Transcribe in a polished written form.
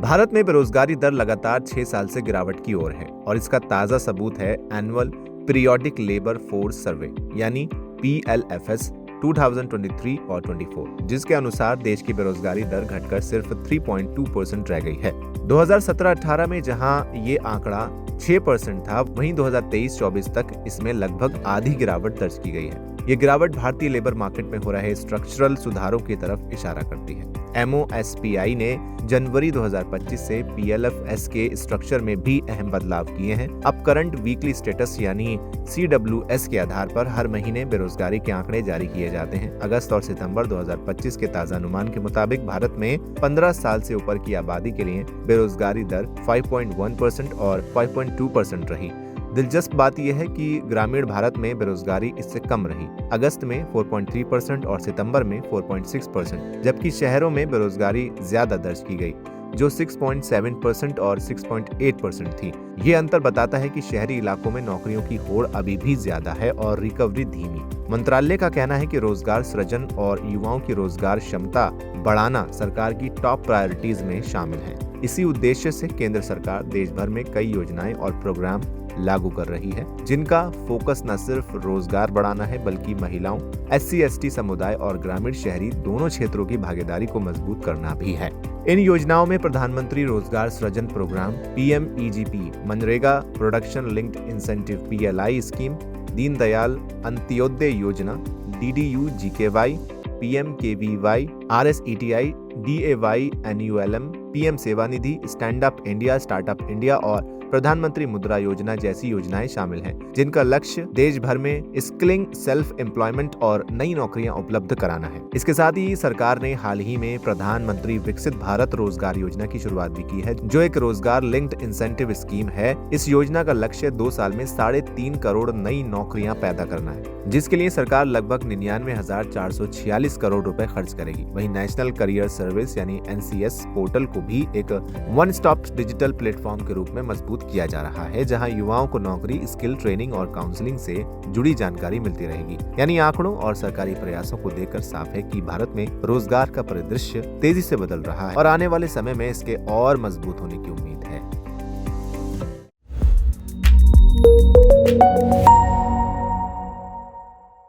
भारत में बेरोजगारी दर लगातार 6 साल से गिरावट की ओर है और इसका ताजा सबूत है annual periodic labour force survey यानी PLFS 2023 और 24, जिसके अनुसार देश की बेरोजगारी दर घटकर सिर्फ 3.2% रह गई है। 2017-18 में जहां ये आंकड़ा 6% था, वहीं 2023-24 तक इसमें लगभग आधी गिरावट दर्ज की गई है। ये गिरावट भारतीय लेबर मार्केट में हो रहे स्ट्रक्चरल सुधारों की तरफ इशारा करती है। MoSPI ने जनवरी 2025 से PLFS के स्ट्रक्चर में भी अहम बदलाव किए हैं। अब करंट वीकली स्टेटस यानी CWS के आधार पर हर महीने बेरोजगारी के आंकड़े जारी किए जाते हैं। अगस्त और सितंबर 2025 के ताजा अनुमान के मुताबिक भारत में 15 साल से ऊपर की आबादी के लिए बेरोजगारी दर 5.1% और 5.2% रही। दिलचस्प बात यह है कि ग्रामीण भारत में बेरोजगारी इससे कम रही। अगस्त में 4.3% और सितंबर में 4.6%, जबकि शहरों में बेरोजगारी ज्यादा दर्ज की गई, जो 6.7% और 6.8% थी। ये अंतर बताता है कि शहरी इलाकों में नौकरियों की होड़ अभी भी ज्यादा है और रिकवरी धीमी। मंत्रालय का कहना है कि रोजगार सृजन और युवाओं की रोजगार क्षमता बढ़ाना सरकार की टॉप प्रायोरिटीज में शामिल है। इसी उद्देश्य से केंद्र सरकार देश भर में कई योजनाएं और प्रोग्राम लागू कर रही है, जिनका फोकस न सिर्फ रोजगार बढ़ाना है बल्कि महिलाओं, SC/ST समुदाय और ग्रामीण शहरी दोनों क्षेत्रों की भागीदारी को मजबूत करना भी है। इन योजनाओं में प्रधानमंत्री रोजगार सृजन प्रोग्राम PMEGP, मनरेगा production linked incentive PLI scheme, Deendayal Antyodaya Yojana DDU-GKY, PMKVY, RSETI, DAY NULM, PM Seva Nidhi, stand up India, startup India और प्रधानमंत्री मुद्रा योजना जैसी योजनाएं शामिल हैं, जिनका लक्ष्य देश भर में स्किलिंग, सेल्फ एम्प्लॉयमेंट और नई नौकरियां उपलब्ध कराना है। इसके साथ ही सरकार ने हाल ही में प्रधानमंत्री विकसित भारत रोजगार योजना की शुरुआत भी की है, जो एक रोजगार लिंक्ड इंसेंटिव स्कीम है। इस योजना का लक्ष्य 2 साल में 3.5 करोड़ नई नौकरियां पैदा करना है, जिसके लिए सरकार लगभग 99,446 करोड़ रुपए खर्च करेगी। वहीं नेशनल करियर सर्विस यानी NCS पोर्टल को भी एक वन स्टॉप डिजिटल प्लेटफॉर्म के रूप में मजबूत किया जा रहा है, जहां युवाओं को नौकरी, स्किल ट्रेनिंग और काउंसलिंग से जुड़ी जानकारी मिलती रहेगी। यानी आंकड़ों और सरकारी प्रयासों को देखकर साफ है कि भारत में रोजगार का परिदृश्य तेजी से बदल रहा है और आने वाले समय में इसके और मजबूत होने की उम्मीद